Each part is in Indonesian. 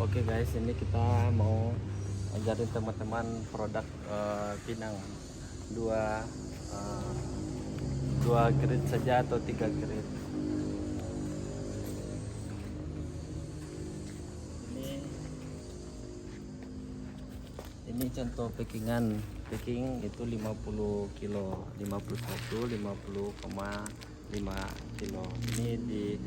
Oke guys, ini kita mau ajarin teman-teman produk pinang dua eh, dua grid saja atau tiga grid. Ini contoh packing itu 50 kilo, 51, 50,5 kilo. Ini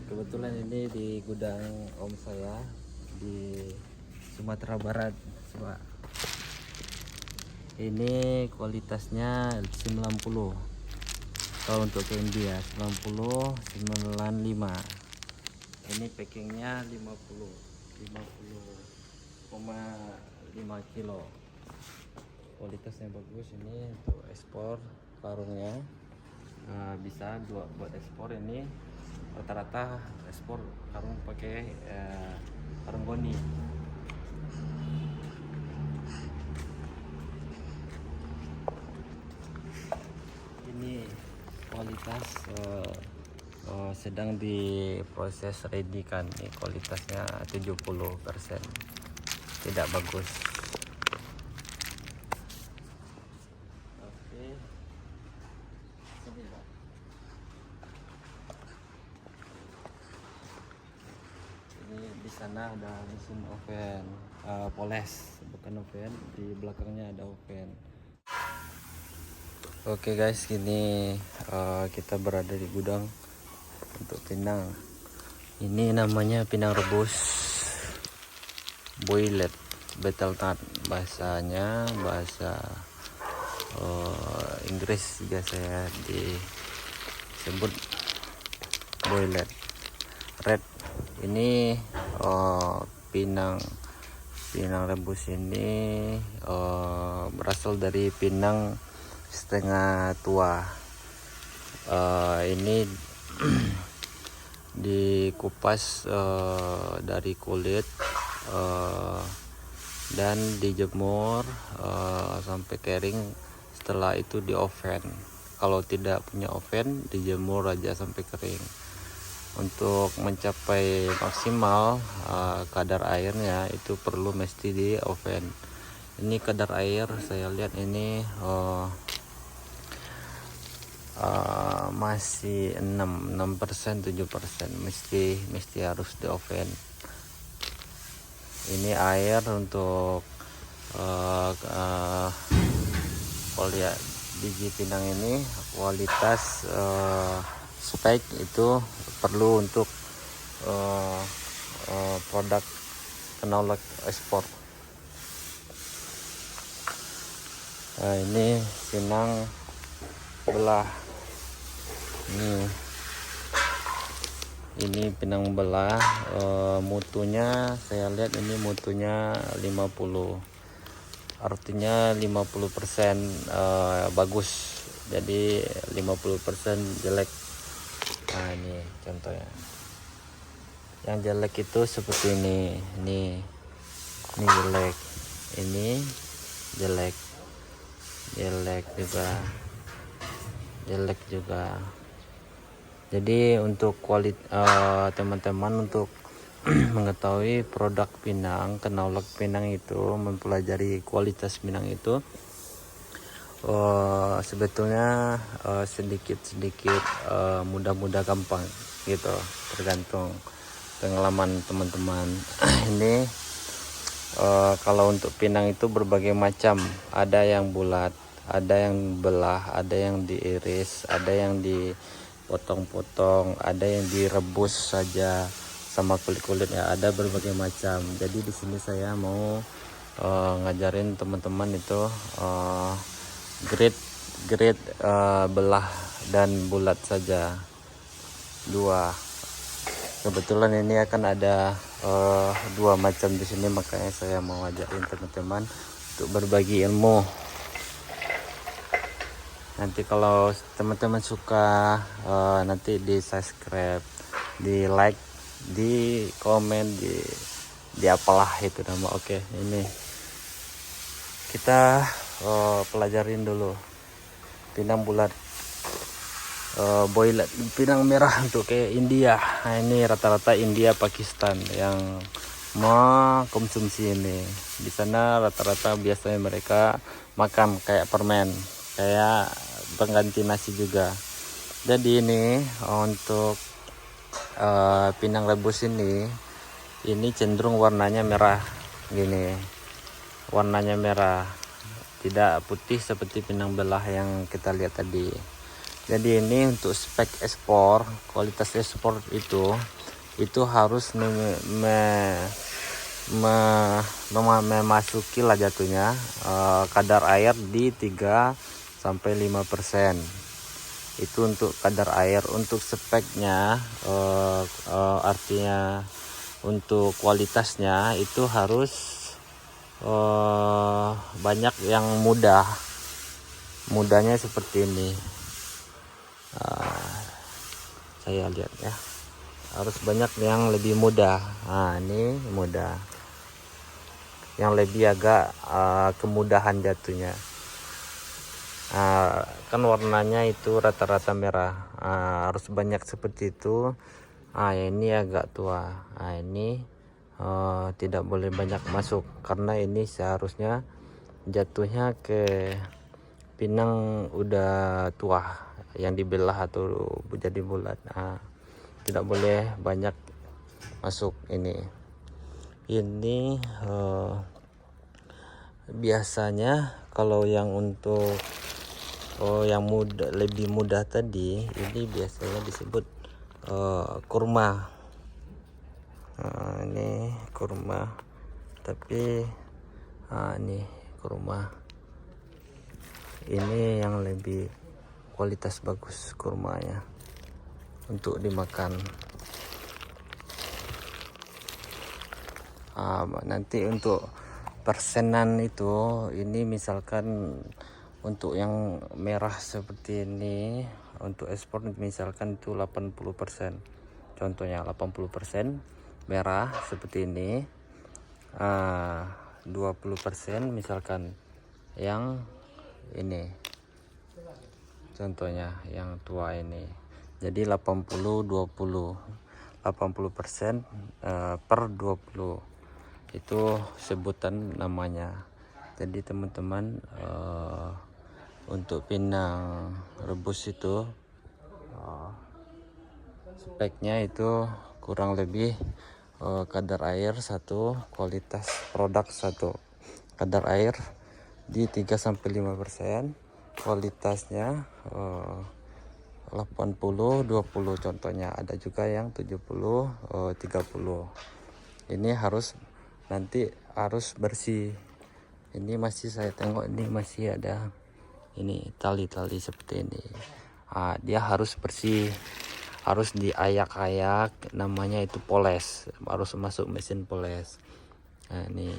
kebetulan ini di gudang om saya di Sumatera Barat, coba. Ini kualitasnya 90. Kalau untuk ke India 90, 95. Ini packingnya 50,5 kilo. Kualitasnya bagus. Ini untuk ekspor karungnya. Bisa buat ekspor. Ini rata-rata ekspor karung pakai karung goni. Ini kualitas sedang diproses ready kan. Ini kualitasnya 70%, tidak bagus. Oke, ini di sana ada mesin oven, poles, bukan oven. Di belakangnya ada oven. Oke guys, gini kita berada di gudang untuk pinang. Ini namanya pinang rebus boiled betelnut, bahasanya bahasa Inggris juga saya disebut boiled red. Ini pinang rebus ini berasal dari pinang setengah tua. Ini dikupas dari kulit dan dijemur sampai kering. Setelah itu di oven. Kalau tidak punya oven, dijemur aja sampai kering. Untuk mencapai maksimal kadar airnya itu perlu mesti di oven. Ini kadar air saya lihat ini masih 6%, 7%, mesti harus di oven. Ini air untuk kalau lihat biji pinang ini kualitas spek itu perlu untuk produk kenalek ekspor. Nah, ini pinang belah. Ini pinang belah, mutunya saya lihat ini mutunya 50, artinya 50% bagus, jadi 50% jelek. Nah, ini contohnya. Yang jelek itu seperti ini jelek, ini jelek juga. Jadi untuk teman-teman untuk mengetahui produk pinang, kenalek pinang itu, mempelajari kualitas pinang itu sebetulnya sedikit mudah-mudah gampang gitu, tergantung pengalaman teman-teman. Ini kalau untuk pinang itu berbagai macam, ada yang bulat, ada yang belah, ada yang diiris, ada yang dipotong-potong, ada yang direbus saja sama kulit-kulitnya, ada berbagai macam. Jadi di sini saya mau ngajarin teman-teman itu grade belah dan bulat saja, dua. Kebetulan ini akan ada dua macam di sini, makanya saya mau ngajarin teman-teman untuk berbagi ilmu. Nanti kalau teman-teman suka, nanti di subscribe, di like, di komen, di apalah itu nama. Oke, ini kita pelajarin dulu pinang bulat, boiled, pinang merah untuk kayak India. Nah, ini rata-rata India, Pakistan yang mengkonsumsi ini. Di sana rata-rata biasanya mereka makan kayak permen, kayak pengganti nasi juga. Jadi ini untuk pinang rebus ini cenderung warnanya merah gini, warnanya merah, tidak putih seperti pinang belah yang kita lihat tadi. Jadi ini untuk spek ekspor, kualitas ekspor itu harus memasuki lah jatuhnya kadar air di 3-5%. Itu untuk kadar air. Untuk speknya artinya untuk kualitasnya itu harus banyak yang mudahnya seperti ini. Saya lihat ya, harus banyak yang lebih mudah. Nah, ini mudah, yang lebih agak kemudahan jatuhnya. Kan warnanya itu rata-rata merah, harus banyak seperti itu. Ini agak tua. Ini tidak boleh banyak masuk karena ini seharusnya jatuhnya ke pinang udah tua yang dibelah atau jadi bulat. Tidak boleh banyak masuk ini. Biasanya kalau yang untuk yang lebih mudah tadi, ini biasanya disebut kurma. Ini kurma, tapi ini kurma ini yang lebih kualitas bagus kurmanya untuk dimakan. Nanti untuk persenan itu, ini misalkan untuk yang merah seperti ini, untuk ekspor misalkan itu 80%, contohnya 80% merah seperti ini, 20% misalkan yang ini, contohnya yang tua ini. Jadi 80-20, 80% per 20 itu sebutan namanya. Jadi teman-teman, untuk pinang rebus itu speknya itu kurang lebih kadar air 1, kualitas produk 1. Kadar air di 3-5%, kualitasnya 80-20 contohnya. Ada juga yang 70-30. Ini nanti harus bersih. Ini masih saya tengok, ini masih ada ini tali-tali seperti ini. Dia harus bersih, harus diayak-ayak, namanya itu poles, harus masuk mesin poles. Ini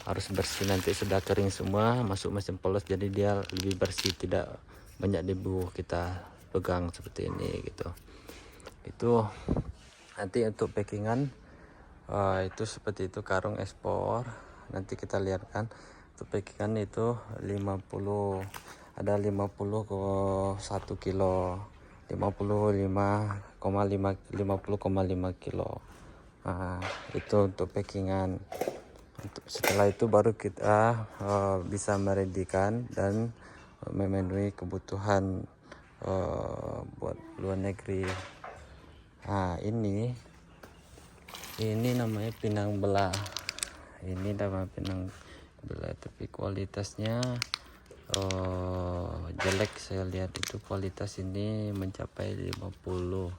harus bersih, nanti sudah kering semua masuk mesin poles, jadi dia lebih bersih, tidak banyak debu kita pegang seperti ini gitu. Itu nanti untuk packingan itu seperti itu, karung ekspor. Nanti kita lihat kan untuk packingan itu 50, ada 50,1 kilo, 50,5 kilo. Itu untuk packingan. Setelah itu baru kita bisa meredikan dan memenuhi kebutuhan buat luar negeri. Ini namanya pinang belah. Ini namanya pinang belah, tapi kualitasnya jelek. Saya lihat itu kualitas ini mencapai 50%.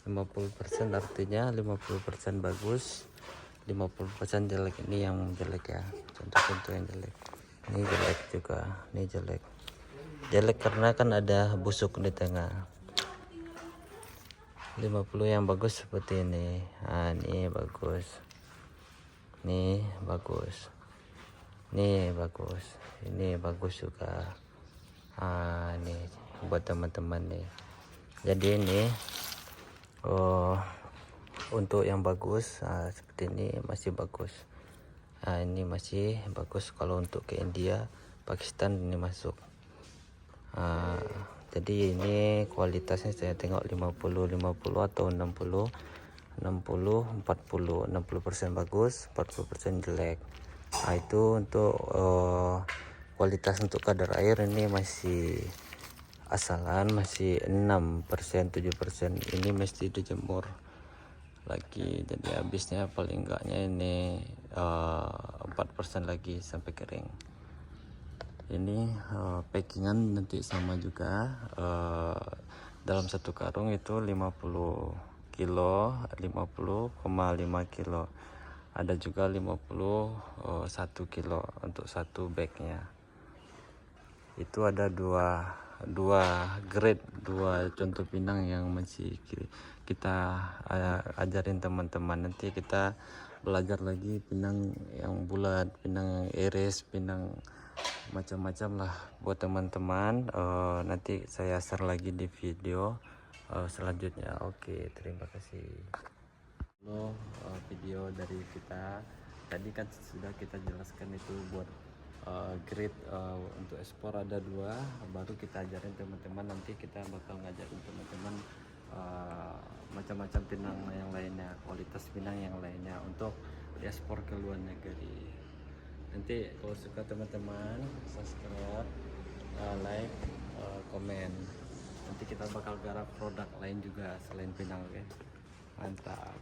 50% artinya 50% bagus, 50% jelek. Ini yang jelek ya, contoh-contoh yang jelek. Ini jelek juga, ini jelek karena kan ada busuk di tengah. 50 yang bagus seperti ini. Ini bagus, ini bagus, ini bagus, ini bagus juga. Ini buat teman-teman nih. Jadi ini untuk yang bagus seperti ini masih bagus. Ini masih bagus. Kalau untuk ke India, Pakistan ini masuk. Jadi ini kualitasnya saya tengok 50 atau 60. 60% bagus, 40% jelek. Nah, itu untuk kualitas untuk kadar air ini masih asalan, masih 6%, 7%. Ini mesti dijemur lagi, jadi habisnya paling enggaknya ini 4% lagi sampai kering. Ini packingan nanti sama juga, dalam satu karung itu 50 kilo, 50,5 kilo, ada juga 51 kilo untuk satu bagnya. Itu ada dua grade, dua contoh pinang yang masih kita ajarin teman-teman. Nanti kita belajar lagi pinang yang bulat, pinang yang iris, pinang macam-macam lah buat teman-teman. Nanti saya share lagi di video selanjutnya. Oke, terima kasih. Video dari kita tadi kan sudah kita jelaskan itu buat grade untuk ekspor ada dua, baru kita ajarin teman-teman. Nanti kita bakal ngajarin teman-teman macam-macam pinang yang lainnya, kualitas pinang yang lainnya untuk ekspor ke luar negeri. Nanti kalau suka teman-teman subscribe, like, komen. Nanti kita bakal garap produk lain juga selain pinang. Oke, mantap.